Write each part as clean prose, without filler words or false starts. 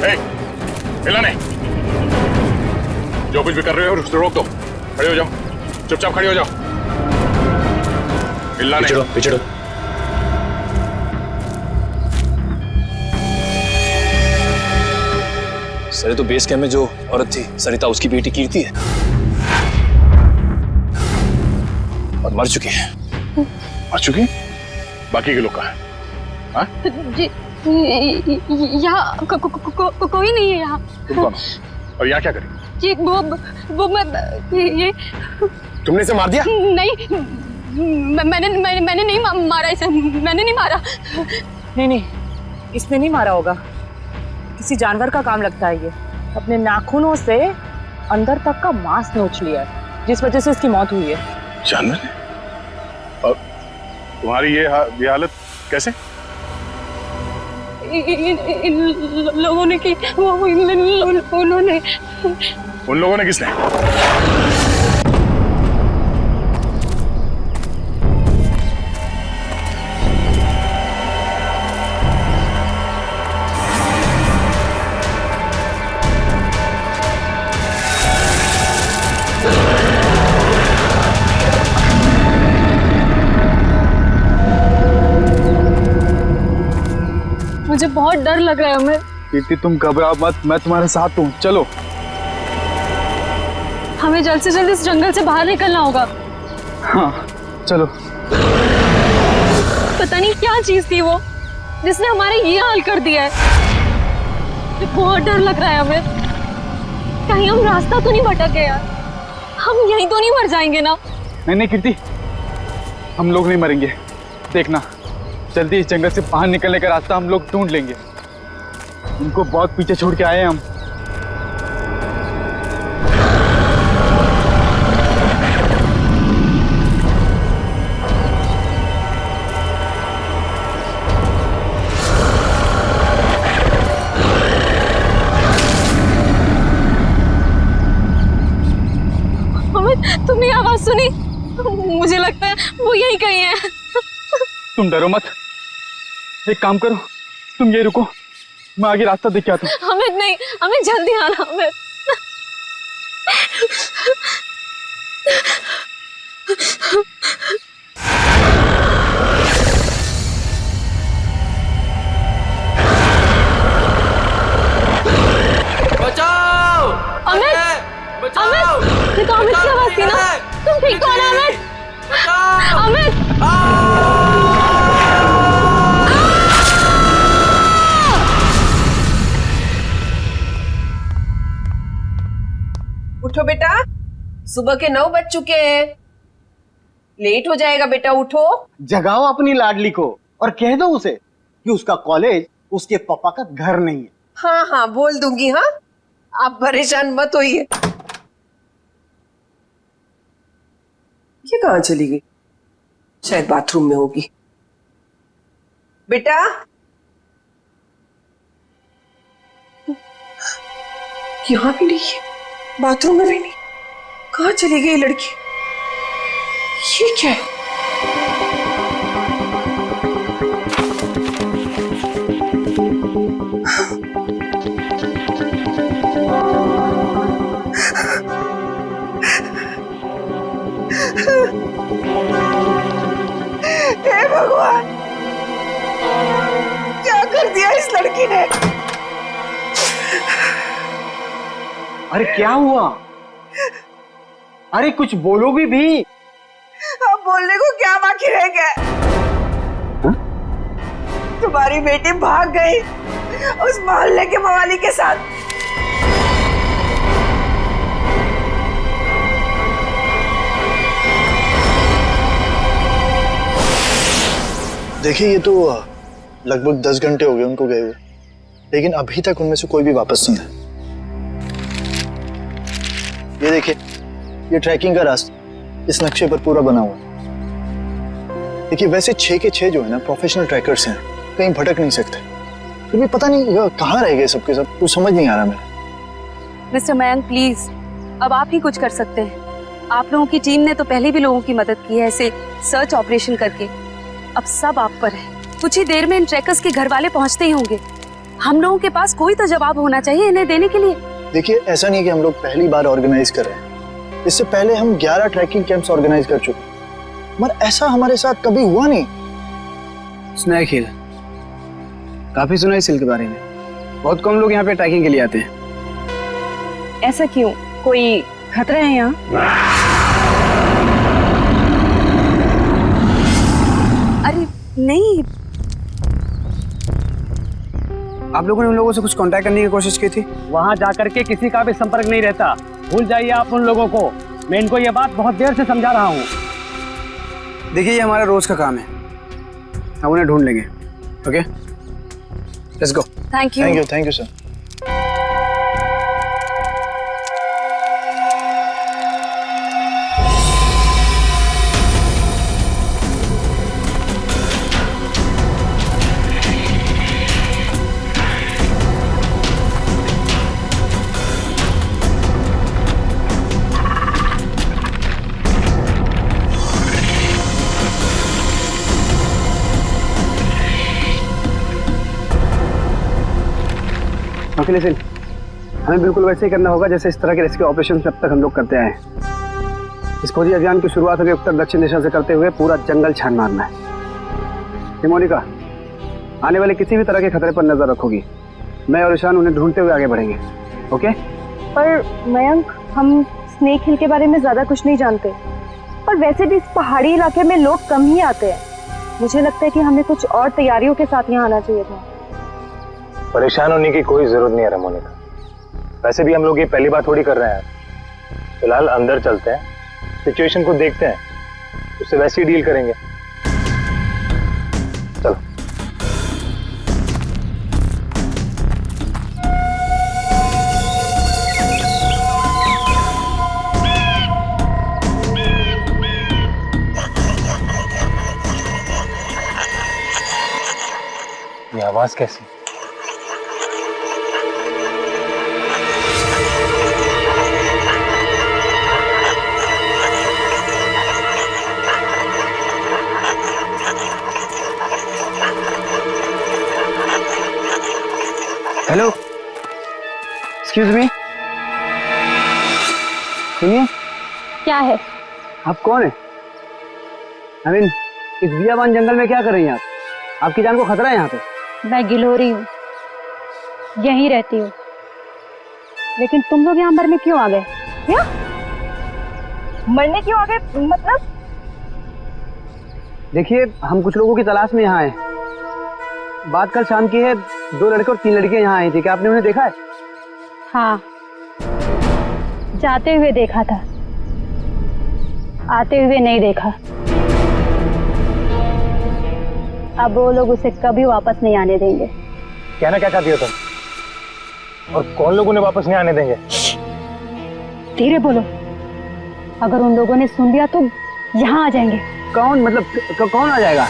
हिला नहीं। जो कुछ भी कर रहे हो उसको रोक दो। खड़े हो जाओ, चुपचाप खड़े हो जाओ। हिलना नहीं। पिछड़ो। सर तो बेस कैंप में जो औरत थी सरिता, उसकी बेटी कीर्ति है और मर चुकी है। मर चुकी? बाकी के लोग कहाँ हैं? हाँ? जी यहाँ कोई नहीं है यहाँ। तुम कौन हो? और यहाँ क्या करी? जी वो मैं ये तुमने इसे मार दिया? नहीं, मैंने नहीं मारा इसे, मैंने नहीं मारा। नहीं, इसने नहीं मारा होगा, किसी जानवर का काम लगता है। ये अपने नाखूनों से अंदर तक का मांस नोच लिया है, जिस वजह से इसकी मौत हुई है। जानवर ने? और तुम्हारी ये हालत कैसे? इन लोगों ने की। उन्होंने। उन लोगों ने किसने? मुझे बहुत डर लग रहा है। हमें कीर्ति, तुम घबराओ मत, मैं तुम्हारे साथ हूँ। चलो, हमें जल्द से जल्द इस जंगल से बाहर निकलना होगा। हाँ चलो। पता नहीं क्या चीज थी वो जिसने हमारे ये हाल कर दिया है। बहुत डर लग रहा है हमें। कहीं हम रास्ता तो नहीं भटक गए यार? हम यहीं तो नहीं मर जाएंगे ना? नहीं कीर्ति, हम लोग नहीं मरेंगे। देखना, जल्दी इस जंगल से बाहर निकलने का रास्ता हम लोग ढूंढ लेंगे। उनको बहुत पीछे छोड़ के आए हैं हम। हमें तुमने आवाज सुनी? मुझे लगता है वो यहीं कहीं है। तुम डरो मत, एक काम करो, तुम ये रुको, मैं आगे रास्ता देख के आता हूँ। हमें नहीं, हमें जल्दी आना। हमें बचाओ! अमित! बचाओ! अमित! ये तो अमित की आवाज थी ना? तुम ठीक हो ना अमित? बचाओ! अमित! उठो बेटा, सुबह के 9 बज चुके हैं। लेट हो जाएगा बेटा, उठो। जगाओ अपनी लाडली को और कह दो उसे कि उसका कॉलेज उसके पापा का घर नहीं है। हाँ हाँ बोल दूंगी। हाँ, आप परेशान मत होइए। ये कहाँ चली गई? शायद बाथरूम में होगी। बेटा, यहाँ भी नहीं है, बाथरूम में भी नहीं। कहाँ चली गई लड़की? ये क्या है? हे भगवान, क्या कर दिया इस लड़की ने? अरे क्या हुआ? अरे कुछ बोलोगी भी? अब बोलने को क्या बाकी रह गया? तुम्हारी बेटी भाग गई उस मोहल्ले के मवाली के साथ। देखिए, ये तो लगभग 10 घंटे हो गए उनको गए हुए, लेकिन अभी तक उनमें से कोई भी वापस नहीं है। ये देखिए, ये ट्रैकिंग का रास्ता इस नक्शे पर पूरा बना हुआ है। देखिए, वैसे 6 के 6 जो है ना प्रोफेशनल ट्रैकर्स हैं, कहीं भटक नहीं सकते। फिर भी पता नहीं कहाँ रह गए सबके सब, कुछ समझ नहीं आ रहा मेरा। मिस्टर मयंक प्लीज, अब आप ही कुछ कर सकते हैं। आप लोगों की टीम ने तो पहले भी लोगों की मदद की है ऐसे सर्च ऑपरेशन करके। अब सब आप पर है। कुछ ही देर में इन ट्रैकर्स के घर वाले पहुंचते ही होंगे। हम लोगों के पास कोई तो जवाब होना चाहिए इन्हें देने के लिए। देखिए, ऐसा नहीं कि हम लोग पहली बार ऑर्गेनाइज कर रहे हैं। इससे पहले हम 11 ट्रैकिंग कैंप्स ऑर्गेनाइज कर चुके हैं, मगर ऐसा हमारे साथ कभी हुआ नहीं। स्नैक हिल, काफी सुना है इस हिल के बारे में। बहुत कम लोग यहाँ पे ट्रैकिंग के लिए आते हैं। ऐसा क्यों? कोई खतरा है यहाँ? अरे नहीं। आप लोगों ने उन लोगों से कुछ कांटेक्ट करने की कोशिश की थी? वहां जाकर के किसी का भी संपर्क नहीं रहता। भूल जाइए आप उन लोगों को। मैं इनको ये बात बहुत देर से समझा रहा हूँ। देखिए, ये हमारा रोज का काम है, हम उन्हें ढूंढ लेंगे। Okay, let's go. Thank you. Thank you sir. Okay listen, हमें बिल्कुल वैसे ही करना होगा जैसे इस तरह के रेस्क्यू ऑपरेशन अब तक हम लोग करते आए हैं। इस खोजी अभियान की शुरुआत हमें उत्तर दक्षिण दिशा से करते हुए पूरा जंगल छान मारना है। मोनिका, आने वाले किसी भी तरह के खतरे पर नजर रखोगी। मैं और ईशान उन्हें ढूंढते हुए आगे बढ़ेंगे। ओके? पर मयंक, हम स्नेक हिल के बारे में ज्यादा कुछ नहीं जानते, और वैसे भी इस पहाड़ी इलाके में लोग कम ही आते हैं। मुझे लगता है कि हमें कुछ और तैयारियों के साथ यहाँ आना चाहिए था। परेशान होने की कोई जरूरत नहीं है मोनिका। वैसे भी हम लोग ये पहली बार थोड़ी कर रहे हैं। फिलहाल अंदर चलते हैं, सिचुएशन को देखते हैं, उससे वैसे ही डील करेंगे। चलो। ये आवाज कैसी? हेलो, एक्सक्यूज मी, सुनिए। क्या है? आप कौन है? आई मीन, इस बियाबान जंगल में क्या कर रही हैं आप? आपकी जान को खतरा है यहाँ पे। मैं गिलोरी हूँ, यहीं रहती हूँ। लेकिन तुम लोग यहाँ मरने क्यों आ गए? क्या मरने क्यों आ गए? मतलब देखिए, हम कुछ लोगों की तलाश में यहाँ आए। बात कल शाम की है, 2 लड़के और 3 लड़कियां यहाँ आई थी। क्या आपने उन्हें देखा है? हाँ, जाते हुए देखा था, आते हुए नहीं देखा। अब वो लोग उसे कभी वापस नहीं आने देंगे। कहना क्या चाहती हो तुम? और कौन लोग उन्हें वापस नहीं आने देंगे? धीरे बोलो, अगर उन लोगों ने सुन लिया तो यहाँ आ जाएंगे। कौन? मतलब कौन आ जाएगा?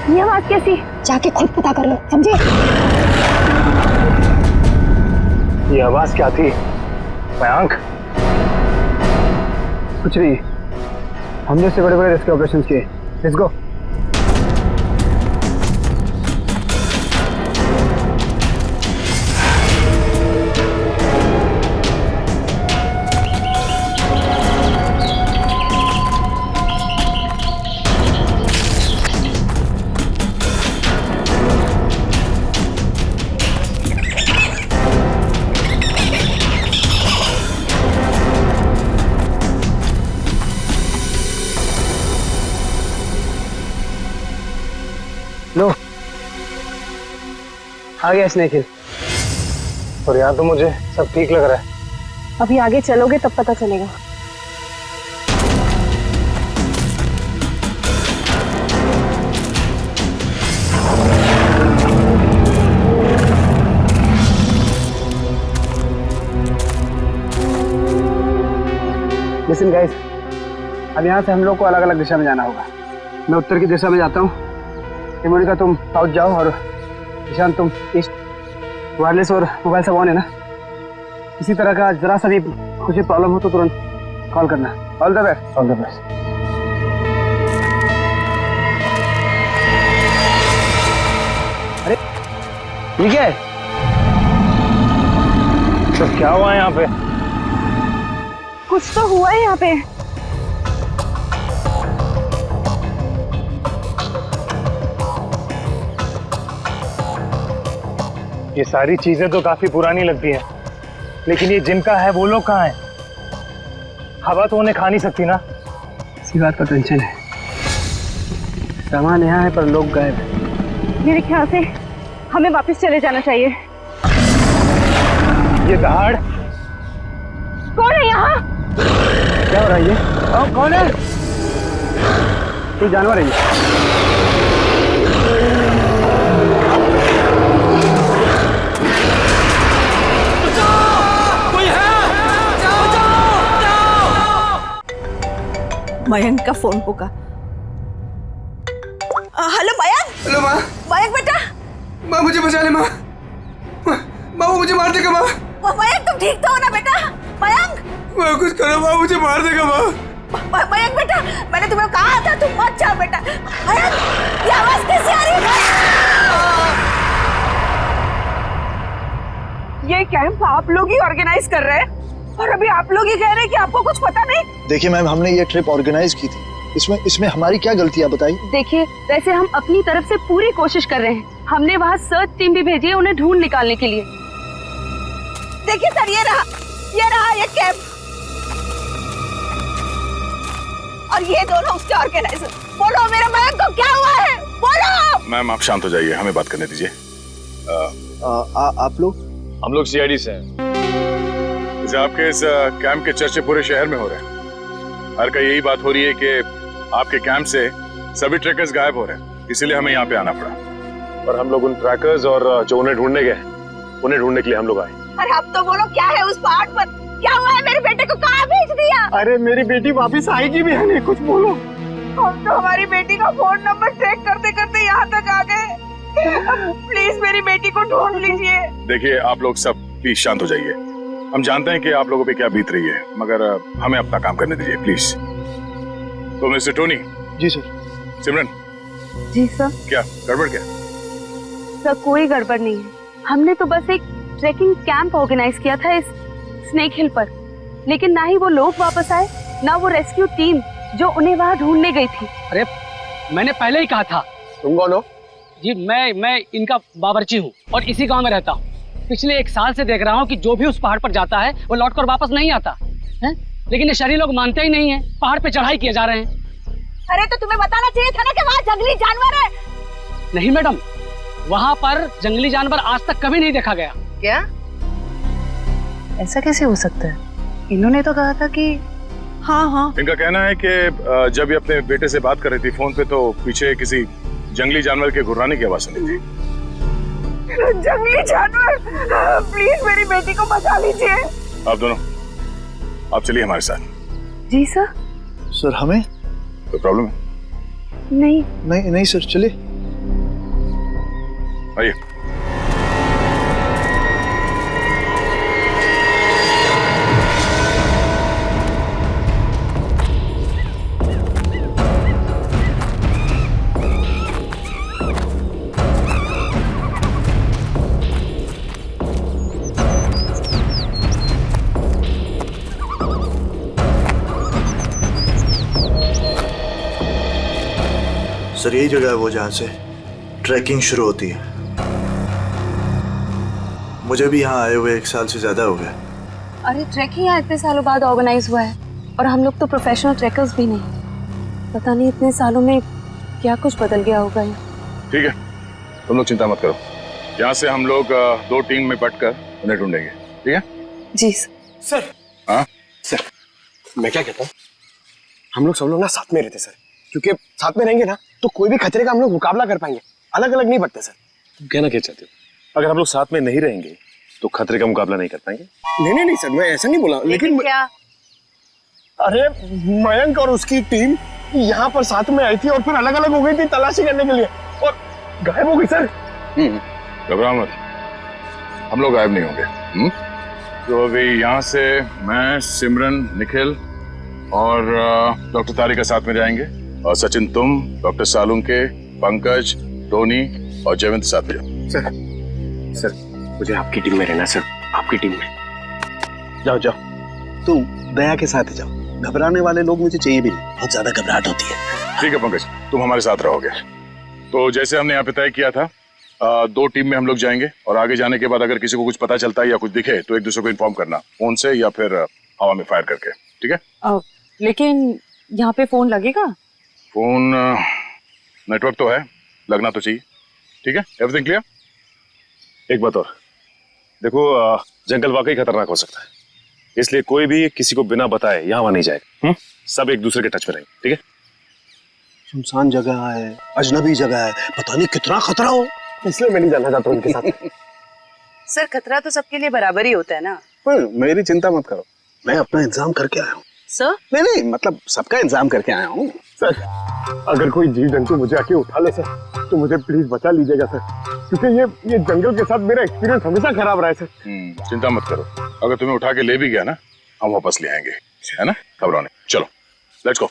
ये आवाज कैसी? जाके खुद पता कर लो, समझे? ये आवाज क्या थी मयंक? कुछ नहीं, हमने इससे बड़े बड़े रेस्क्यू ऑपरेशन किए। Let's go. लो, आ गया स्नेक हिल। और यहाँ तो मुझे सब ठीक लग रहा है। अभी आगे चलोगे तब पता चलेगा। लिसन गाइस, अब यहाँ से हम लोग को अलग अलग दिशा में जाना होगा। मैं उत्तर की दिशा में जाता हूँ, मोनिका तुम साउथ जाओ, और ईशान तुम ईस्ट। वायरलेस और मोबाइल सब ऑन है ना? किसी तरह का जरा सा भी कुछ भी प्रॉब्लम हो तो तुरंत कॉल करना। All the best. All the best. ठीक है। तो क्या हुआ है यहाँ पे? कुछ तो हुआ है यहाँ पे। ये सारी चीजें तो काफी पुरानी लगती हैं, लेकिन ये जिनका है वो लोग कहाँ हैं? हवा तो उन्हें खा नहीं सकती ना। इसी बात का टेंशन है। सामान यहाँ है पर लोग गायब हैं। मेरे ख्याल से हमें वापस चले जाना चाहिए। ये दहाड़ कौन है यहाँ? क्या हो रहा है ये? कौन है? कोई जानवर है ये? मयंक का फोन होगा। हेलो मयंक। हेलो माँ। मयंक बेटा। माँ मुझे बचा ले माँ। माँ वो मुझे मार देगा माँ। मयंक तुम ठीक तो हो ना बेटा? मयंक। माँ कुछ करो माँ, मुझे मार देगा माँ। मयंक बेटा मैंने तुम्हें कहा था तुम मत जाओ बेटा। मयंक ये आवाज कैसे आ रही है? ये कैंप आप लोग ही ऑर्गेनाइज कर रहे हैं और अभी आप लोग ही कह रहे हैं कि आपको कुछ पता नहीं। देखिए मैम, हमने ये ट्रिप ऑर्गेनाइज की थी, इसमें हमारी क्या गलती है बताइए? देखिए वैसे हम अपनी तरफ से पूरी कोशिश कर रहे हैं। हमने वहाँ सर्च टीम भी भेजी है उन्हें ढूंढ निकालने के लिए। देखिए सर ये रहा ये कैंप और ये दोनों उसके ऑर्गेनाइजर। बोलो मेरे मयंक को क्या हुआ है? बोलो। मैम आप शांत हो जाइए, हमें बात करने दीजिए। आप लोग? हम लोग सीआईडी से हैं। जैसे आपके इस कैंप के चर्चे पूरे शहर में हो रहे हैं। हर का यही बात हो रही है कि आपके कैंप से सभी ट्रैकर्स गायब हो रहे हैं, इसीलिए हमें यहाँ पे आना पड़ा। और हम लोग उन ट्रैकर्स और जो उन्हें ढूंढने गए, उन्हें ढूंढने के लिए हम लोग आए। अरे अब तो बोलो क्या है उस पहाड़ पर? क्या हुआ है? मेरे बेटे को कहाँ भेज दिया? अरे मेरी बेटी वापस आएगी भी है नहीं, कुछ बोलो। हम तो हमारी बेटी का फोन नंबर ट्रैक करते करते यहाँ तक आ गए। प्लीज मेरी बेटी को ढूंढ लीजिए। देखिए आप लोग सब प्लीज शांत हो जाइए। हम जानते हैं कि आप लोगों पे क्या बीत रही है, मगर हमें अपना काम करने दीजिए प्लीज। तो मिस्टर टोनी। जी सर। सिमरन। जी सर। क्या गड़बड़ क्या? सर कोई गड़बड़ नहीं है। हमने तो बस एक ट्रैकिंग कैंप ऑर्गेनाइज किया था इस स्नेक हिल पर, लेकिन ना ही वो लोग वापस आए ना वो रेस्क्यू टीम जो उन्हें वहाँ ढूंढने गई थी। अरे मैंने पहले ही कहा था। तुम कौन हो? जी मैं इनका बावर्ची हूँ और इसी गांव में रहता हूँ। पिछले 1 साल से देख रहा हूँ कि जो भी उस पहाड़ पर जाता है वो लौटकर वापस नहीं आता है, लेकिन ये शहरी लोग मानते ही नहीं है। पहाड़ पे चढ़ाई किए जा रहे हैं। अरे तो तुम्हें बताना चाहिए था ना कि वहाँ जंगली जानवर है। नहीं मैडम, वहाँ पर जंगली जानवर आज तक कभी नहीं देखा गया। क्या? ऐसा कैसे हो सकता है? इन्होंने तो कहा था कि हाँ। इनका कहना है कि जब ये अपने बेटे से बात कर रही थी फोन पे तो पीछे किसी जंगली जानवर के गुर्राने की आवाज सुनी थी। जंगली जानवर, प्लीज मेरी बेटी को बचा लीजिए। आप दोनों आप चलिए हमारे साथ। जी सर। सर हमें? कोई प्रॉब्लम है? नहीं सर, चलिए। आइए। सर यही जगह है वो जहाँ से ट्रैकिंग शुरू होती है। मुझे भी यहाँ आए हुए 1 साल से ज्यादा हो गया। अरे ट्रैकिंग यहाँ इतने सालों बाद ऑर्गेनाइज हुआ है और हम लोग तो प्रोफेशनल ट्रैकर्स भी नहीं। पता नहीं इतने सालों में क्या कुछ बदल गया होगा यहाँ। ठीक है, तुम लोग चिंता मत करो। यहाँ से हम लोग 2 टीम में बंटकर उन्हें ढूंढेंगे, ठीक है? जी सर। हाँ सर, मैं क्या कहता हूँ, हम लोग सब लोग ना साथ में रहते सर, क्योंकि साथ में रहेंगे ना तो कोई भी खतरे का हम लोग मुकाबला कर पाएंगे। अलग अलग नहीं बढ़ते सर। तुम कहना क्या चाहते हो? अगर हम लोग साथ में नहीं रहेंगे तो खतरे का मुकाबला नहीं कर पाएंगे? नहीं सर, मैं ऐसा नहीं बोला, लेकिन क्या? अरे मयंक और उसकी टीम यहाँ पर साथ में आई थी और फिर अलग अलग हो गई थी तलाशी करने के लिए और गायब हो गई सर। घबराओ मत, हम लोग गायब नहीं होंगे। तो अभी यहाँ से मैं, सिमरन, निखिल और डॉक्टर तारिका साथ में जाएंगे, और सचिन तुम, डॉक्टर सालुंके, पंकज, टोनी और जयवंत साथ में जाओ। सर मुझे आपकी टीम में रहना सर, आपकी टीम में। जाओ जाओ, तुम दया के साथ ही जाओ, घबराने वाले लोग मुझे चाहिए भी नहीं, बहुत ज्यादा घबराहट होती है। ठीक है पंकज, तुम हमारे साथ रहोगे। तो जैसे हमने यहाँ पे तय किया था, 2 टीम में हम लोग जाएंगे, और आगे जाने के बाद अगर किसी को कुछ पता चलता है या कुछ दिखे तो एक दूसरे को इन्फॉर्म करना, फोन से या फिर हवा में फायर करके, ठीक है? लेकिन यहाँ पे फोन लगेगा? फोन नेटवर्क तो है, लगना तो चाहिए। ठीक है, एवरीथिंग क्लियर? एक बात और, देखो जंगल वाकई खतरनाक हो सकता है, इसलिए कोई भी किसी को बिना बताए यहाँ नहीं जाएगा। सब एक दूसरे के टच में रहेंगे, ठीक है? सुनसान जगह है, अजनबी जगह है, पता नहीं कितना खतरा हो, इसलिए मैं नहीं जाना चाहता उनके साथ। सर खतरा तो सबके लिए बराबर ही होता है ना। पर मेरी चिंता मत करो, मैं अपना इंतजाम करके आया हूँ। सर? नहीं, मतलब सबका इंतजाम करके आया हूँ। सर अगर कोई जीव जंतु मुझे आके उठा ले सर, तो मुझे प्लीज बचा लीजिएगा सर, क्योंकि ये जंगल के साथ मेरा एक्सपीरियंस हमेशा खराब रहा है सर। चिंता मत करो, अगर तुम्हें उठा के ले भी गया ना, हम वापस ले आएंगे, है ना? घबराओ नहीं, चलो लेट्स गो।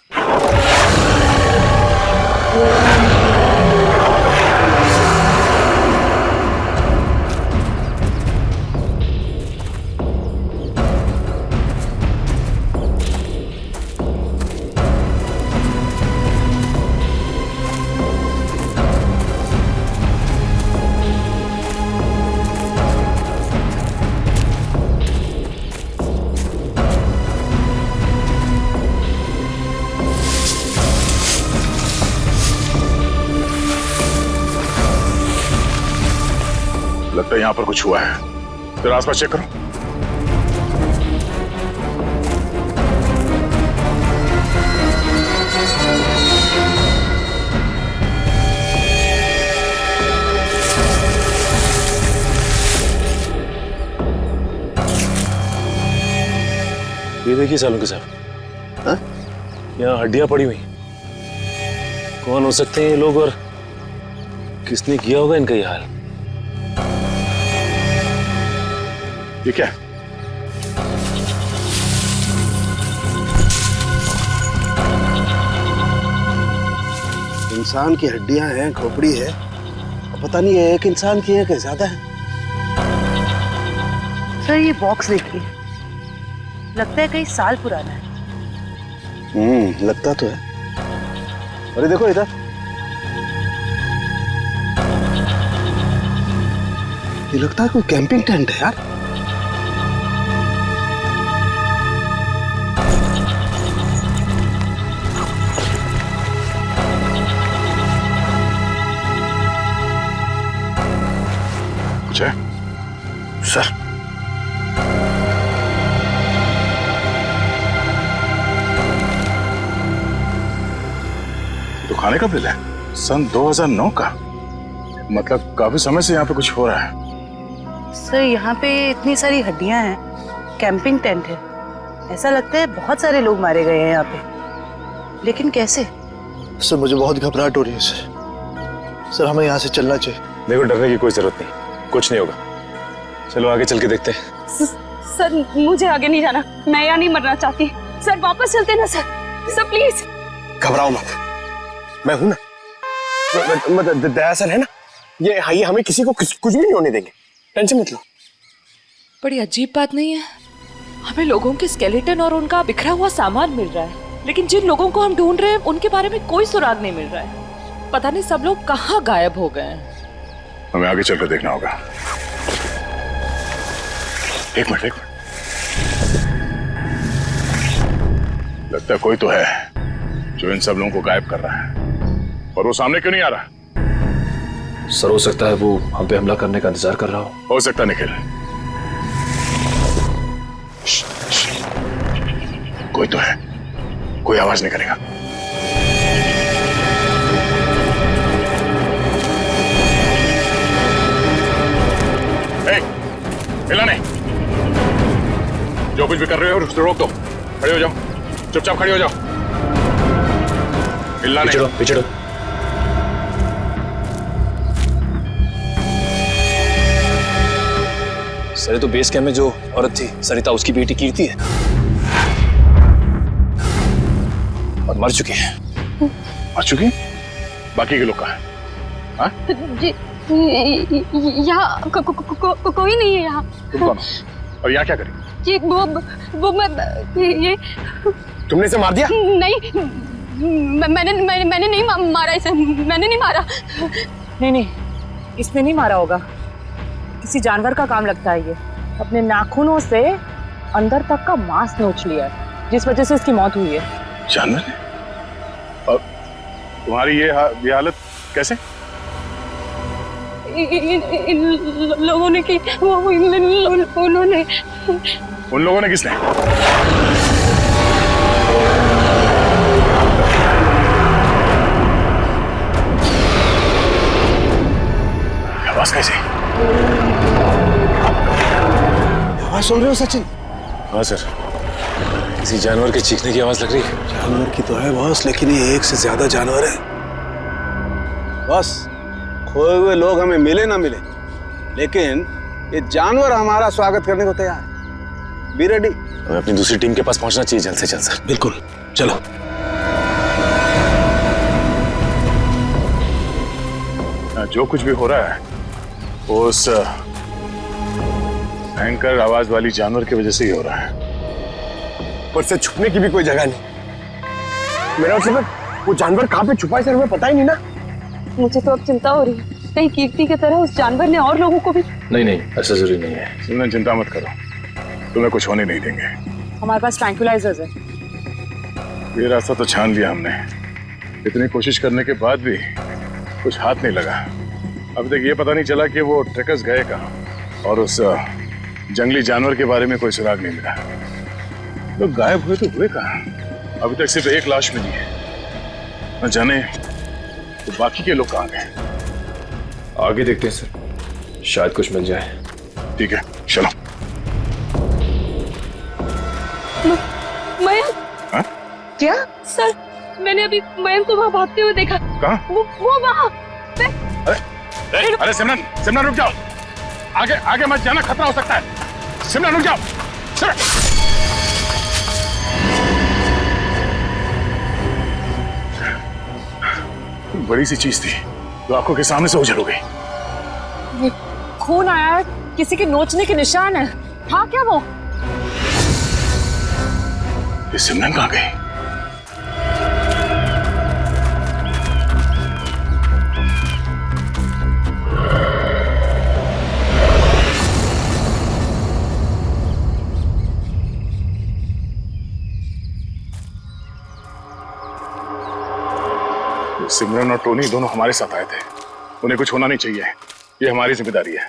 लगता है यहाँ पर कुछ हुआ है, फिर आसपास चेक करो। ये देखिए सालुंके साहब, हाँ? यहाँ हड्डियां पड़ी हुई, कौन हो सकते हैं ये लोग और किसने किया होगा इनका ये हाल? ये क्या? इंसान की हड्डियां हैं, खोपड़ी है, पता नहीं है एक इंसान की है कि ज्यादा है। सर ये बॉक्स देखिए, लगता है कई साल पुराना है। लगता तो है। अरे देखो इधर, ये लगता है कोई कैंपिंग टेंट है यार। कुछ है? सर तो खाने का बिल है, सन 2009 का, मतलब काफी समय से यहाँ पे कुछ हो रहा है। सर यहाँ पे इतनी सारी हड्डियां हैं, कैंपिंग टेंट है, ऐसा लगता है बहुत सारे लोग मारे गए हैं यहाँ पे, लेकिन कैसे? सर मुझे बहुत घबराहट हो रही है सर, हमें यहाँ से चलना चाहिए। देखो डरने की कोई जरूरत नहीं, कुछ नहीं होगा, चलो आगे चल के देखते हैं। सर मुझे आगे नहीं जाना, मैं यहाँ नहीं मरना चाहती। सर वापस चलते ना सर प्लीज। घबराओ मत, मैं हूं ना, मतलब दया सर है ना, ये हमें किसी को कुछ भी नहीं होने देंगे, टेंशन मत लो। बड़ी अजीब बात नहीं है, हमें लोगों के स्केलेटन और उनका बिखरा हुआ सामान मिल रहा है, लेकिन जिन लोगों को हम ढूंढ रहे हैं उनके बारे में कोई सुराग नहीं मिल रहा है। पता नहीं सब लोग कहाँ गायब हो गए हैं। हमें आगे चलकर देखना होगा। एक मिनट, लगता है कोई तो है जो इन सब लोगों को गायब कर रहा है, और वो सामने क्यों नहीं आ रहा? सर हो सकता है वो हम पे हमला करने का इंतजार कर रहा हो सकता निखिल, कोई तो है, कोई आवाज नहीं करेगा। हिला नहीं, जो कुछ भी कर रहे हो उसको रोक दो, खड़े हो जाओ, चुपचाप खड़े हो जाओ, हिलना नहीं। पीछे सर तो बेस कैंप में जो औरत थी सरिता, उसकी बेटी कीर्ति है। और मर चुकी है। मर चुकी? बाकी के लोग कहाँ हैं? हाँ? जी यहाँ कोई नहीं है यहाँ। तुम कौन हो? और यहाँ क्या करी? जी वो मैं ये तुमने इसे मार दिया? नहीं, मैंने नहीं मारा इसे, मैंने नहीं मारा। नहीं, इसने नहीं मारा होगा, किसी जानवर का काम लगता है ये। अपने नाखूनों से अंदर तक का मांस नोच लिया है, जिस वजह से इसकी मौत हुई है। जानवर ने? और तुम्हारी ये हालत कैसे? इन लोगों ने की, उन्होंने। उन लोगों ने किसने? आवाज कैसे? आवाज सुन रहे हो सचिन? हाँ सर, किसी जानवर के चीखने की आवाज लग रही है। जानवर की तो है बॉस, लेकिन ये एक से ज्यादा जानवर है। बस खोए हुए लोग हमें मिले ना मिले, लेकिन ये जानवर हमारा स्वागत करने को तैयार है। Be ready. हमें अपनी दूसरी टीम के पास पहुंचना चाहिए जल्द से जल्द सर। बिल्कुल, चलो। जो कुछ भी हो रहा है वो उस भयंकर आवाज वाली जानवर की वजह से ही हो रहा है। पर से छुपने की भी कोई जगह नहीं। मेरा मतलब वो जानवर कहाँ पे छुपा है सर, हमें पता ही नहीं ना। मुझे तो अब चिंता हो रही है, कहीं कीर्ति की तरह उस जानवर ने और लोगों को भी। नहीं, ऐसा जरूरी नहीं है। सिमरन चिंता मत करो, तुम्हें कुछ होने नहीं देंगे। हमारे पास ट्रैंक्विलाइजर्स है। ये रास्ता तो छान लिया हमने, इतनी कोशिश करने के बाद भी कुछ हाथ नहीं लगा। अभी तक ये पता नहीं चला कि वो ट्रैकर्स गए कहाँ, और उस जंगली जानवर के बारे में कोई सुराग नहीं मिला। लोग गायब हुए तो हुए कहाँ? अभी तक सिर्फ एक लाश मिली है, न जाने तो बाकी के लोग कहाँ गए। आगे देखते हैं सर, शायद कुछ मिल जाए। ठीक है, चलो। मयंक? हाँ? क्या? सर, मैंने अभी मयंक को वहाँ भागते हुए देखा। कहाँ? वो वहाँ। अरे सिमरन रुक जाओ, आगे मत जाना, खतरा हो सकता है। सिमरन रुक जाओ। बड़ी सी चीज थी जो आंखों के सामने से उजड़ हो गई। ये खून आया है, किसी के नोचने के निशान है। हाँ क्या वो? ये सिमरन कहाँ गई? सिमरन और टोनी दोनों हमारे साथ आए थे, उन्हें कुछ होना नहीं चाहिए, ये हमारी जिम्मेदारी है।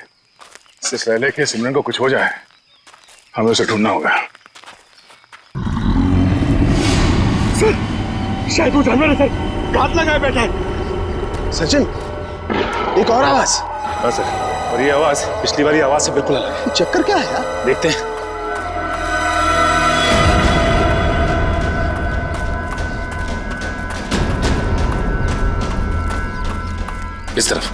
इससे पहले कि सिमरन को कुछ हो जाए, हमें उसे ढूंढना होगा। सर, शायद वो जानवर है सर, घात लगाए बैठा है। सचिन, एक और आवाज। हाँ सर, और ये आवाज पिछली वाली आवाज से बिल्कुल अलग है। चक्कर क्या है यार? देखते हैं। इस तरफ।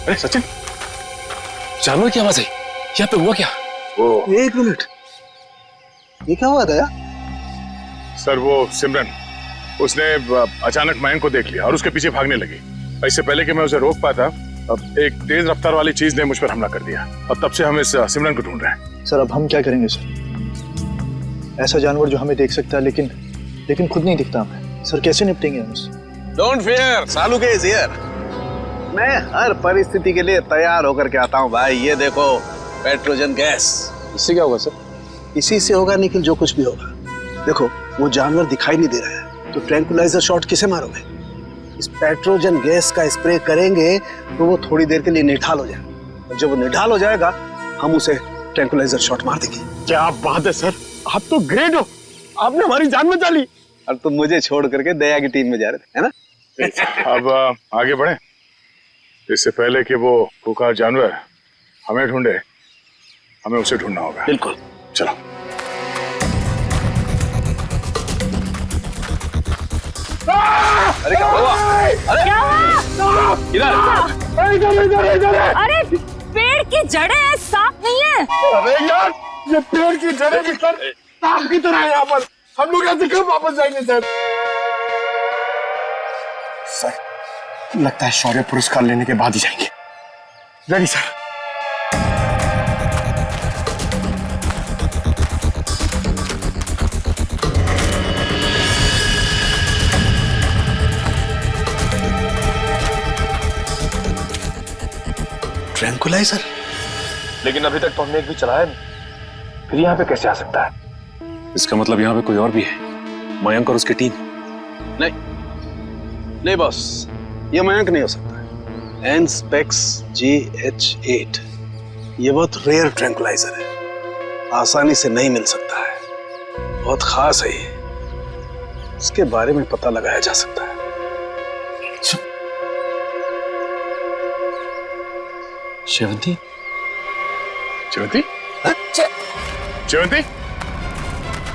अरे सचिन, जानवर की आवाज है, यहाँ पे हुआ क्या? वो एक मिनट, ये क्या हुआ दया? सर, वो सिमरन, उसने अचानक मयंक को देख लिया और उसके पीछे भागने लगी। इससे पहले कि मैं उसे रोक पाता, अब एक तेज रफ्तार वाली चीज ने मुझ पर हमला कर दिया और तब से हम इस सिमरन को ढूंढ रहे हैं। सर, अब हम क्या करेंगे सर? ऐसा जानवर जो हमें देख सकता है लेकिन खुद नहीं दिखता हमें। सर, कैसे निपटेंगे हम उससे? Don't fear, Saluke is here. मैं हर परिस्थिति के लिए तैयार होकर के आता हूँ भाई। ये देखो, पेट्रोजन गैस। इससे क्या होगा सर? इसी से होगा निखिल, जो कुछ भी होगा। देखो, वो जानवर दिखाई नहीं दे रहा है, तो ट्रैंकुलाइजर शॉट किसे मारोगे? इस पेट्रोजन गैस का स्प्रे करेंगे तो वो थोड़ी देर के लिए निढाल हो जाएगा, और जब वो निढाल हो जाएगा हम उसे ट्रैंकुलाइजर शॉट मार देंगे। क्या बात है सर, आप तो ग्रेट हो, आपने हमारी जान बचा ली। अब तुम मुझे छोड़ करके दया की टीम में जा रहे थे, है ना? अब आगे बढ़े, इससे पहले कि वो खुखार जानवर हमें ढूंढे, हमें उसे ढूंढना होगा। बिल्कुल, चलो। अरे क्या हुआ? अरे क्या हुआ? इधर अरे पेड़ की जड़ें हैं, सांप नहीं है। अरे यार, ये पेड़ की जड़ें भी सर सांप की तरह है यहाँ पर। हम लोग यहाँ से कब वापस जाएंगे सर? सर लगता है शौर्य पुरस्कार लेने के बाद ही जाएंगे। Ready sir. ट्रैंकुलाइजर? लेकिन अभी तक तो हमने एक भी चलाया नहीं, फिर यहाँ पे कैसे आ सकता है? इसका मतलब यहाँ पे कोई और भी है, मयंक और उसकी टीम। नहीं बॉस, ये मयंक नहीं हो सकता। एनस्पेक्स GH8 ये बहुत रेयर ट्रैंकुलाइजर है, आसानी से नहीं मिल सकता है, बहुत खास है ये, इसके बारे में पता लगाया जा सकता है। शेवंती? जयवंती? जयवंती?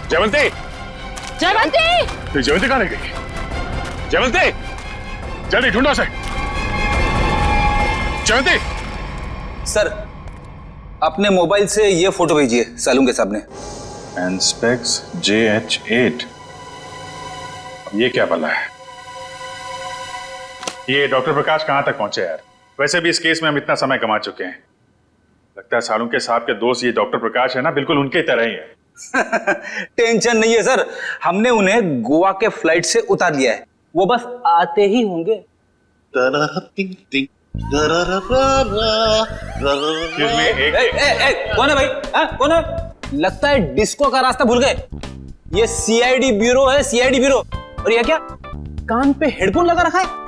जयवंती? जयवंती! जयवंती कहाँ रह गई? जयवंती! जल्दी ढूंढो उसे। जयवंती! सर, अपने मोबाइल से ये फोटो भेजिए सालून के सामने। एनस्पेक्स JH8, ये क्या बला है? ये डॉक्टर प्रकाश कहां तक पहुंचे यार? वैसे भी इस केस में हम इतना समय कमा चुके हैं, लगता है सालून के साहब के दोस्त ये डॉक्टर प्रकाश है ना, बिल्कुल उनके तरह ही है। टेंशन नहीं है सर, हमने उन्हें गोवा के फ्लाइट से उतार लिया है, वो बस आते ही होंगे। कौन है भाई? कौन है? लगता है डिस्को का रास्ता भूल गए। ये CID ब्यूरो है, CID ब्यूरो। और ये क्या, कान पे हेडफोन लगा रखा है?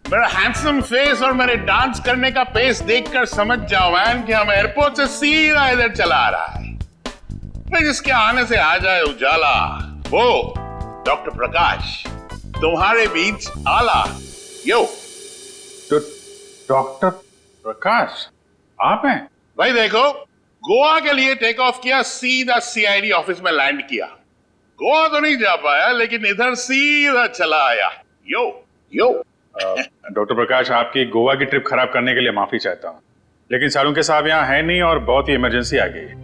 मेरा हैंडसम फेस और मेरे डांस करने का पेस देखकर समझ जाओ मैन कि हम एयरपोर्ट से सीधा इधर चला आ रहा है। फिर जिसके आने से आ जाए उजाला, वो डॉक्टर प्रकाश तुम्हारे बीच आला। यो तो डॉक्टर प्रकाश आप हैं? भाई देखो, गोवा के लिए टेक ऑफ किया, सीधा CID ऑफिस में लैंड किया। गोवा तो नहीं जा पाया, लेकिन इधर सीधा चला आया। यो यो डॉक्टर प्रकाश, आपकी गोवा की ट्रिप खराब करने के लिए माफी चाहता हूँ, लेकिन सालून के साहब यहाँ है नहीं और बहुत ही इमरजेंसी आ गई है,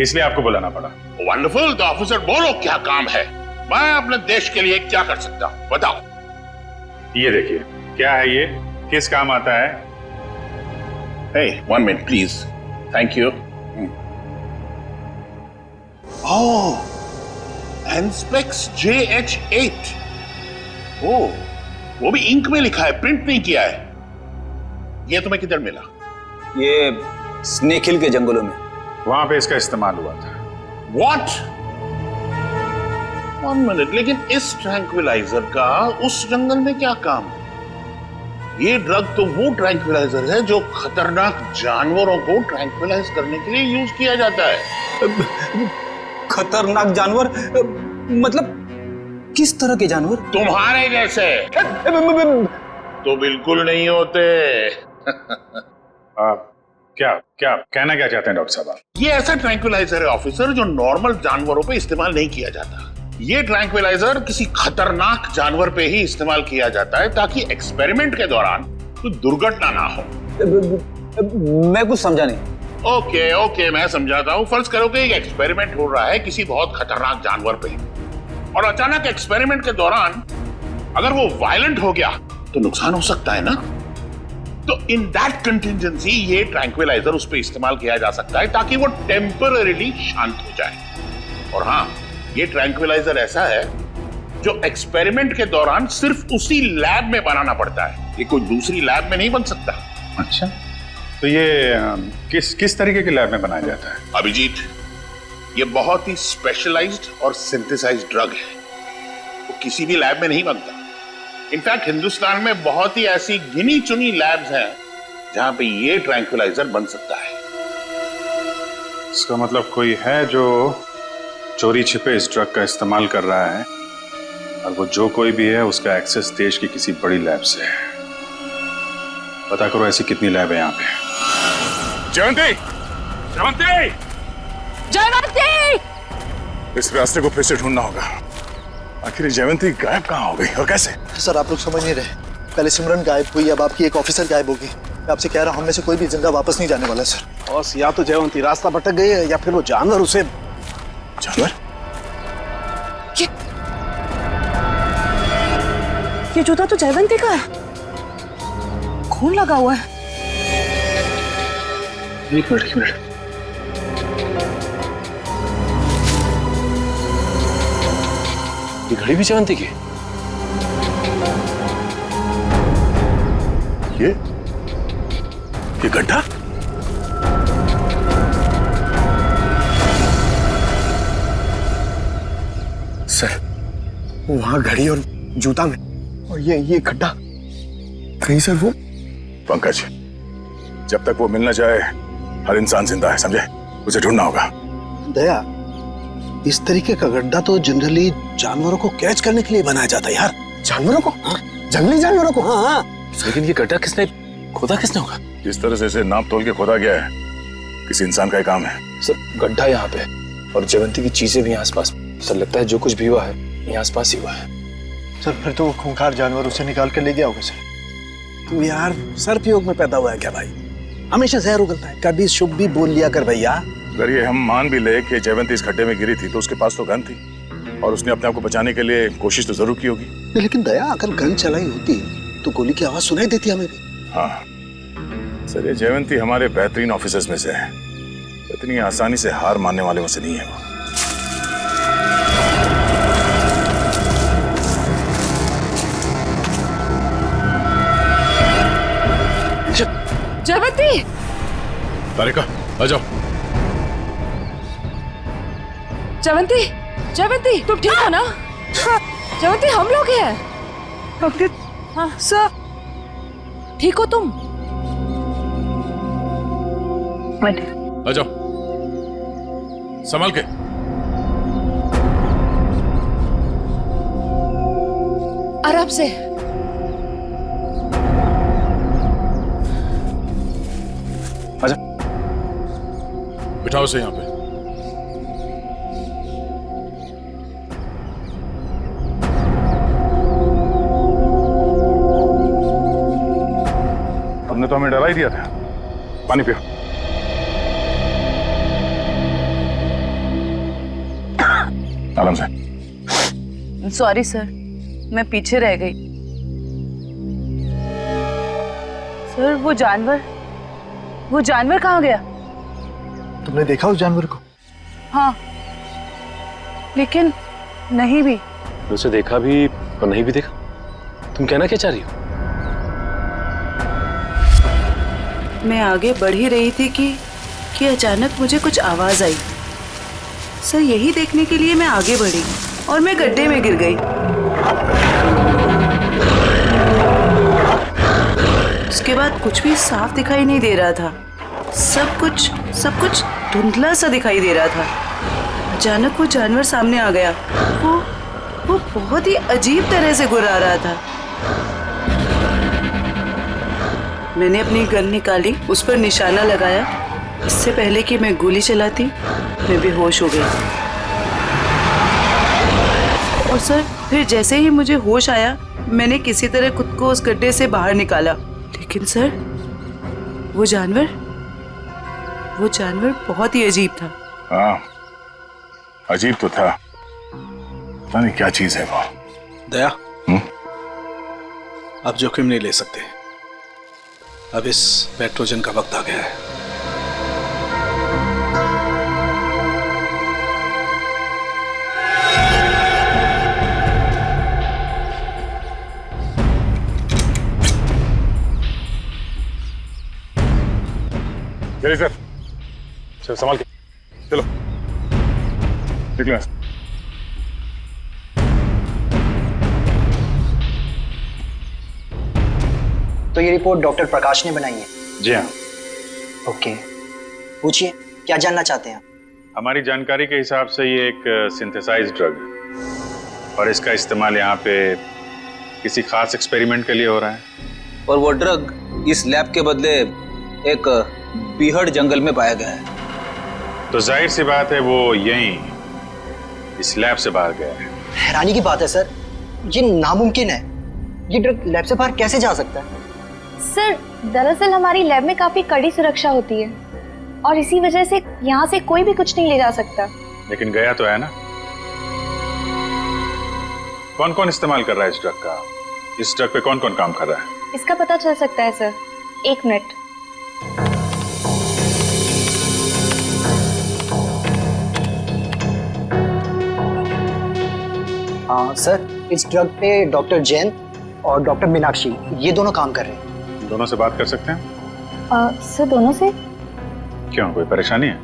इसलिए आपको बुलाना पड़ा। वंडरफुल, तो ऑफिसर बोलो क्या काम है, मैं अपने देश के लिए क्या कर सकता हूँ, बताओ। ये देखिए, क्या है ये, किस काम आता है? Hey, 1 minute please. Thank you. Oh, Anspex JH8. Oh, वो भी इंक में लिखा है, प्रिंट नहीं किया है। ये तुम्हें किधर मिला? ये स्नेक हिल के जंगलों में, वहां पे इसका इस्तेमाल हुआ था। What? 1 minute, लेकिन इस ट्रैंक्विलाइजर का उस जंगल में क्या काम? ये ड्रग तो वो ट्रैंक्विलाइजर है जो खतरनाक जानवरों को ट्रैंक्विलाइज करने के लिए यूज किया जाता है। खतरनाक जानवर मतलब किस तरह के जानवर? तुम्हारे जैसे तो बिल्कुल नहीं होते। क्या क्या कहना क्या चाहते हैं डॉक्टर साहब? ये ऐसा ट्रैंक्विलाइजर है ऑफिसर जो नॉर्मल जानवरों पे इस्तेमाल नहीं किया जाता। ये ट्रैंक्विलाइजर किसी खतरनाक जानवर पे ही इस्तेमाल किया जाता है ताकि एक्सपेरिमेंट के दौरान कोई दुर्घटना ना हो। मैं कुछ समझा नहीं। ओके, मैं समझाता हूँ। फर्ज करो कि एक एक्सपेरिमेंट हो रहा है किसी बहुत खतरनाक जानवर पे, और अचानक एक्सपेरिमेंट के दौरान अगर वो वायलेंट हो गया तो नुकसान हो सकता है ना। तो इन दैट कंटिजेंसी ये ट्रैंक्विलाइजर उस पे इस्तेमाल किया जा सकता है ताकि वो टेम्पररीली शांत हो जाए। और हाँ, ये ट्रैंक्विलाइजर ऐसा है जो एक्सपेरिमेंट के दौरान सिर्फ उसी लैब में बनाना पड़ता है, ये कोई दूसरी लैब में नहीं बन सकता। अच्छा, तो ये किस तरीके के लैब में बनाया जाता है? अभिजीत, ये बहुत ही स्पेशलाइज्ड और सिंथेसाइज्ड ड्रग है, वो किसी भी लैब में नहीं बनता। इनफैक्ट हिंदुस्तान में बहुत ही ऐसी गिनी चुनी लैब्स हैं जहां पे ये ट्रैंक्विलाइजर बन सकता है। इसका मतलब कोई है जो चोरी छिपे इस ड्रग का इस्तेमाल कर रहा है, और वो जो कोई भी है उसका एक्सेस देश की किसी बड़ी लैब से है। पता करो ऐसी कितनी लैब है यहाँ पे। जयंती! जयंती! जयवंती! इस रास्ते को फिर से ढूंढना होगा। आखिर जयवंती गायब कहाँ हो गई और कैसे? सर आप लोग समझ नहीं रहे, पहले सिमरन गायब हुई, अब आपकी एक ऑफिसर गायब होगी। मैं आपसे कह रहा हूँ, हम में से कोई भी जिंदा वापस नहीं जाने वाला सर। बॉस, या तो जयवंती रास्ता भटक गई है या फिर वो जानवर उसे। जानवर? ये जूता तो जयवंती का है, खून लगा हुआ है। एक मिनट। ये घड़ी भी जयवंती की? ये गड्ढा? सर, वहां घड़ी और जूता में, और ये गड्ढा कहीं सर वो। पंकज, जब तक वो मिल न जाए हर इंसान जिंदा है, समझे? उसे ढूंढना होगा। दया, इस तरीके का गड्ढा तो जनरली जानवरों को कैच करने के लिए बनाया जाता है यार। जानवरों को? जंगली जानवरों को? हाँ। लेकिन ये गड्ढा किसने खोदा होगा? जिस तरह से इसे नाप तोल के खोदा गया है, किसी इंसान का ही काम है। सर, गड्ढा यहाँ पे और जयवंती की चीजें भी आसपास। सर, लगता है जो कुछ भी हुआ है यहाँ आसपास ही हुआ है। सर फिर तो वो खूंखार जानवर उसे निकाल कर ले गया होगा सर। तू यार सर्पयोग में पैदा हुआ है क्या भाई? हमेशा जहर उगलता है, कभी शुभ भी बोल लिया कर भैया। अगर ये हम मान भी ले कि जयवंती इस खड्डे में गिरी थी, तो उसके पास तो गन थी और उसने अपने आप को बचाने के लिए कोशिश तो जरूर की होगी। लेकिन दया, अगर गन चलाई होती तो गोली की आवाज सुनाई देती हमें भी। हाँ सर, ये जयवंती हमारे बेहतरीन ऑफिसर्स में से है, इतनी आसानी से हार मानने वाले में से नहीं है वो। जयवंती! तारिका, आ जाओ। जयवंती! जयवंती, तुम ठीक हो ना? जयवंती, हम लोग हैं। हाँ सर, ठीक हो तुम? आ जाओ, संभाल के। आराम से। आजा, बिठाओ से यहाँ पे। हमने तो हमें डरा ही दिया था। पानी पियो। आराम से। सॉरी सर, मैं पीछे रह गई। सर, वो जानवर कहाँ गया? तुमने देखा उस जानवर को? हाँ, लेकिन नहीं भी। उसे देखा भी और नहीं भी देखा। तुम कहना क्या चाह रही हो? मैं आगे बढ़ ही रही थी कि अचानक मुझे कुछ आवाज आई। सर, यही देखने के लिए मैं आगे बढ़ी और मैं गड्ढे में गिर गई। उसके बाद कुछ भी साफ दिखाई नहीं दे रहा था। सब कुछ धुंधला सा दिखाई दे रहा था। अचानक वो जानवर सामने आ गया। वो बहुत ही अजीब तरह से गुर्रा रहा था। मैंने अपनी गन निकाली, उस पर निशाना लगाया। इससे पहले कि मैं गोली चलाती, मैं बेहोश हो गई। और सर, फिर जैसे ही मुझे होश आया, मैंने किसी तरह खुद को उस गड्ढे से बाहर निकाला। लेकिन सर, वो जानवर बहुत ही अजीब था। हाँ, अजीब तो था। पता नहीं क्या चीज है वो। दया, अब जोखिम नहीं ले सकते। अब इस पेट्रोजन का वक्त आ गया है। सर, चलो संभाल के, चलो निकलो यहाँ से। तो ये रिपोर्ट डॉक्टर प्रकाश ने बनाई है? जी हाँ। ओके, पूछिए क्या जानना चाहते हैं? हमारी जानकारी के हिसाब से ये एक सिंथेसाइज्ड ड्रग है और इसका इस्तेमाल यहाँ पे किसी खास एक्सपेरिमेंट के लिए हो रहा है। और वो ड्रग इस लैब के बदले एक बीहड़ जंगल में पाया गया है। तो जाहिर सी बात है वो यहीं इस लैब से बाहर गया है। हैरानी की बात है सर, ये नामुमकिन है। ये ड्रग लैब से बाहर कैसे जा सकता है? सर दरअसल हमारी लैब में काफी कड़ी सुरक्षा होती है और इसी वजह से यहाँ से कोई भी कुछ नहीं ले जा सकता। लेकिन गया तो है ना। कौन कौन इस्तेमाल कर रहा है इस ड्रग का? इस ड्रग पे कौन कौन काम कर रहा है? इसका पता चल सकता है सर, 1 मिनट। हाँ सर, इस ड्रग पे डॉक्टर जैन और डॉक्टर मीनाक्षी ये दोनों काम कर रहे हैं। दोनों से बात कर सकते हैं? सर दोनों से? क्यों, कोई परेशानी है?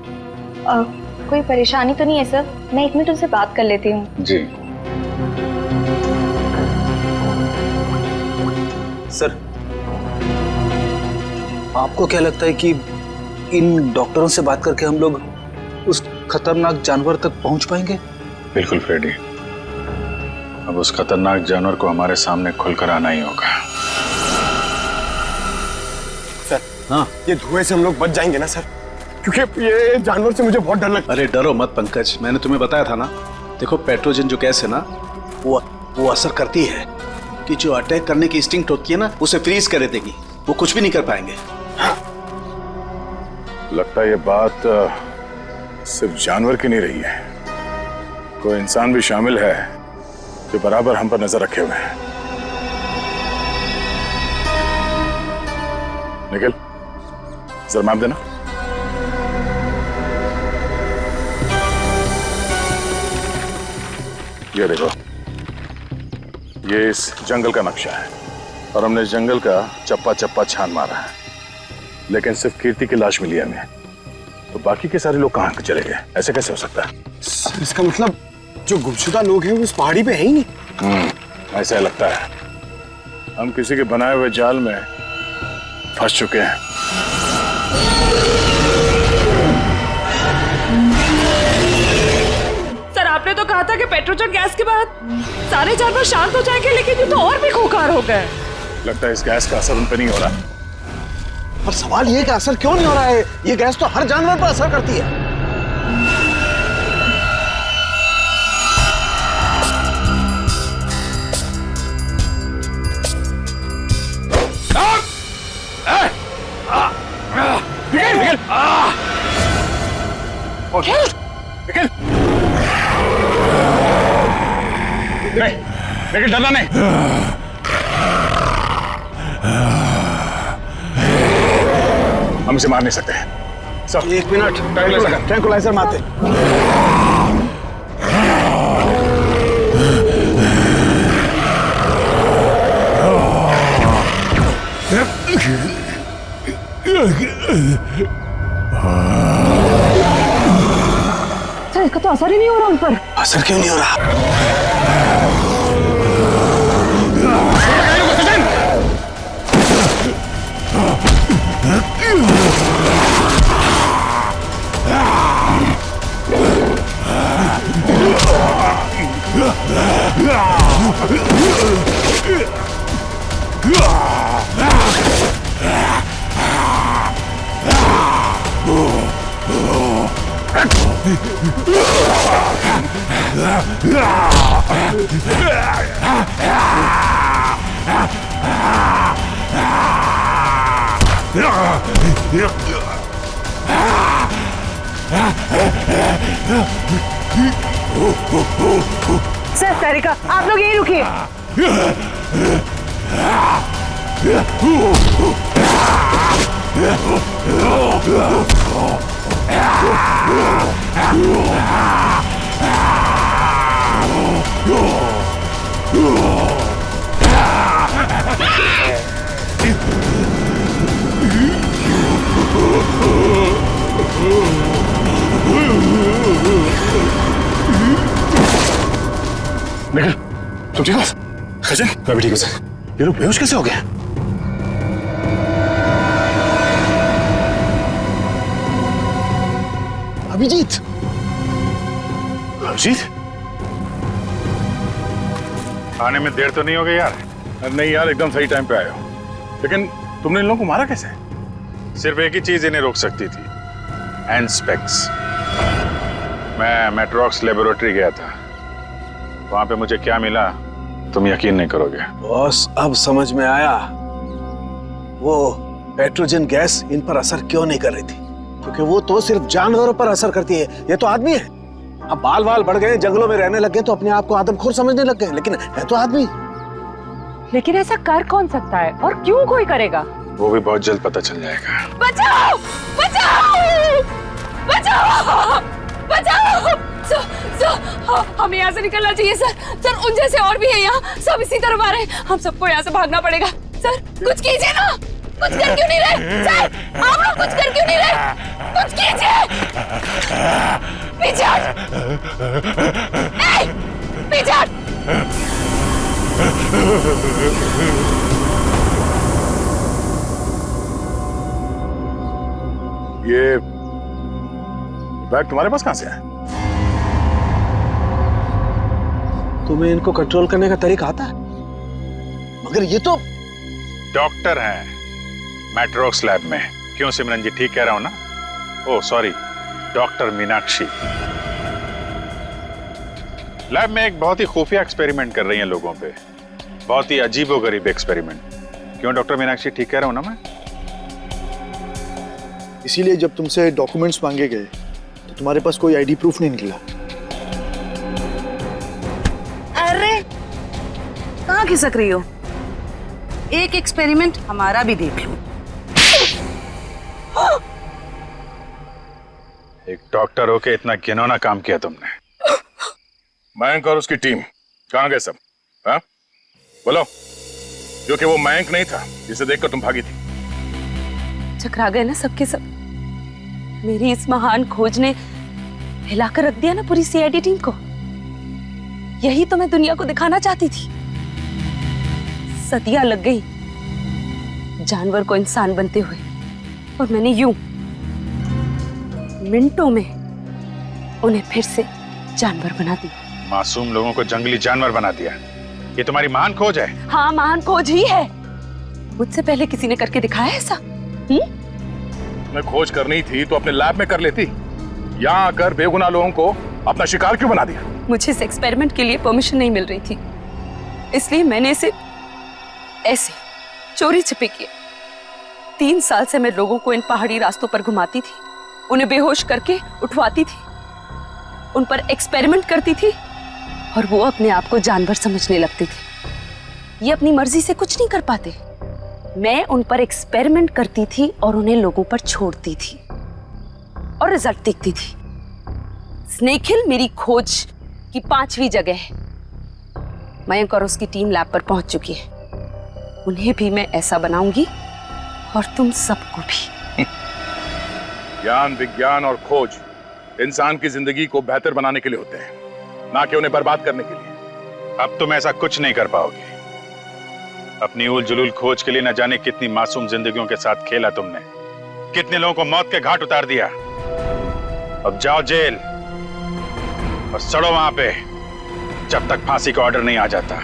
कोई परेशानी तो नहीं है सर, मैं 1 मिनट उनसे बात कर लेती हूँ। जी सर, आपको क्या लगता है कि इन डॉक्टरों से बात करके हम लोग उस खतरनाक जानवर तक पहुंच पाएंगे? बिल्कुल फ्रेडी, अब उस खतरनाक जानवर को हमारे सामने खुलकर आना ही होगा। सर, हाँ, ये धुएं से हम लोग बच जाएंगे ना सर? क्योंकि ये जानवर से मुझे बहुत डर लगता है। अरे डरो मत पंकज, मैंने तुम्हें बताया था ना। देखो पेट्रोजन जो गैस है ना, वो असर करती है कि जो अटैक करने की इंस्टिंक्ट होती है ना, उसे फ्रीज कर देगी। वो कुछ भी नहीं कर पाएंगे। लगता है ये बात सिर्फ जानवर की नहीं रही है, कोई इंसान भी शामिल है जो बराबर हम पर नजर रखे हुए हैं। निखिल, जरा मैप देना। ये देखो, ये इस जंगल का नक्शा है और हमने इस जंगल का चप्पा चप्पा छान मारा है, लेकिन सिर्फ कीर्ति की लाश मिली हमें। तो बाकी के सारे लोग कहाँ चले गए? ऐसे कैसे हो सकता है? इसका मतलब जो गुमशुदा लोग हैं वो उस पहाड़ी पे है ही नहीं। ऐसा लगता है हम किसी के बनाए हुए जाल में फंस चुके हैं। सर आपने तो कहा था कि पेट्रोजन गैस के बाद सारे जानवर शांत हो जाएंगे, लेकिन ये तो और भी खूंखार हो गए। लगता है इस गैस का असर उन पर नहीं हो रहा। पर सवाल ये कि असर क्यों नहीं हो रहा है? ये गैस तो हर जानवर पर असर करती है। लेकिन डरना नहीं। हम इसे मार नहीं सकते। सब 1 मिनट, ट्रैंकुलाइजर मारते। सर इसका तो असर ही नहीं हो रहा उन पर। असर क्यों नहीं हो रहा? सर सारिका, आप लोग यहीं रुकिए। निखिल, तुम ठीक हो? खजन, मैं भी ठीक हूँ सर। ये लोग बेहोश कैसे हो गए? अभिजीत। अभिजीत, आने में देर तो नहीं हो गई यार? नहीं यार, एकदम सही टाइम पे आए हो। लेकिन तुमने इन लोगों को मारा कैसे? सिर्फ एक ही चीज इन्हें रोक सकती थी, एंस्पेक्स। मैं मेट्रॉक्स लेबोरेटरी गया था, वहां पे मुझे क्या मिला तुम यकीन नहीं करोगे। बॉस, अब समझ में आया वो पेट्रोजन गैस इन पर असर क्यों नहीं कर रही थी, क्योंकि वो तो सिर्फ जानवरों पर असर करती है, ये तो आदमी है। अब बाल बाल बढ़ गए, जंगलों में रहने लग गए तो अपने आप को आदमखोर समझने लग गए, लेकिन है तो आदमी। लेकिन ऐसा कर कौन सकता है और क्यों कोई करेगा? वो भी बहुत जल्द पता चल जाएगा। बचाओ बचाओ बचाओ बचाओ! हमें यहाँ से निकलना चाहिए सर। सर, उन जैसे और भी है यहाँ, सब इसी तरफ आ रहे हैं। हम सबको यहाँ से भागना पड़ेगा। सर, कुछ कीजिए ना। कुछ कर क्यों नहीं रहे? सर, आप लोग कुछ कर क्यों नहीं रहे? कुछ कीजिए। पीछे हट। पीछे हट। ये बैग तुम्हारे पास कहां से है? तुम्हें इनको कंट्रोल करने का तरीका आता है? मगर ये तो डॉक्टर हैं मैट्रॉक्स लैब में। क्यों सिमरन जी, ठीक कह रहा हूं ना? Oh sorry, doctor Meenakshi. Lab में एक बहुत ही खुफिया एक्सपेरिमेंट कर रही हैं लोगों पे, बहुत ही अजीबोगरीब एक्सपेरिमेंट। क्यों डॉक्टर मीनाक्षी, ठीक कह रहा हूं ना मैं? इसीलिए जब तुमसे डॉक्यूमेंट्स मांगे गए तो तुम्हारे पास कोई आईडी प्रूफ नहीं निकला। अरे कहाँ खिसक रही हो? एक एक्सपेरिमेंट हमारा भी देख लो। एक डॉक्टर होके इतना घिनौना काम किया तुमने। मयंक और उसकी टीम कहाँ गए सब? हाँ बोलो, क्योंकि वो मयंक नहीं था जिसे देखकर तुम भागी थी। चकरा गए ना सबके सब। मेरी इस महान खोज ने हिलाकर रख दिया ना पूरी सीआईडी टीम को। यही तो मैं दुनिया को दिखाना चाहती थी। सदियां लग गई जानवर को इंसान बनते हुए, और मैंने यूं मिनटों में उन्हें फिर से जानवर बना दिया। मासूम लोगों को जंगली जानवर बना दिया, ये तुम्हारी महान खोज है? हाँ, महान खोज ही है। मुझसे पहले किसी ने करके दिखाया ऐसा? तुम्हें खोज करनी थी तो अपने लैब में कर लेती। यहाँ आकर बेगुनाह लोगों को अपना शिकार क्यों बना दिया? मुझे इस एक्सपेरिमेंट के लिए परमिशन नहीं मिल रही थी, इसलिए मैंने इसे ऐसे चोरी छिपे किया। 3 साल से मैं लोगों को इन पहाड़ी रास्तों पर घुमाती थी, उन्हें बेहोश करके उठवाती थी, उन पर एक्सपेरिमेंट करती थी, और वो अपने आप को जानवर समझने लगती थी। ये अपनी मर्जी से कुछ नहीं कर पाते। मैं उन पर एक्सपेरिमेंट करती थी और उन्हें लोगों पर छोड़ती थी, और रिजल्ट देखती थी। स्नेक हिल मेरी खोज की 5वीं जगह है। मयंक और उसकी टीम लैब पर पहुंच चुकी है। उन्हें भी मैं ऐसा बनाऊंगी, और तुम सबको भी। ज्ञान, विज्ञान और खोज इंसान की जिंदगी को बेहतर बनाने के लिए होते हैं, ना कि उन्हें बर्बाद करने के लिए। अब तुम ऐसा कुछ नहीं कर पाओगे। अपनी उल जुलूल खोज के लिए न जाने कितनी मासूम जिंदगियों के साथ खेला तुमने, कितने लोगों को मौत के घाट उतार दिया। अब जाओ जेल और सड़ो वहां पे, जब तक फांसी का ऑर्डर नहीं आ जाता।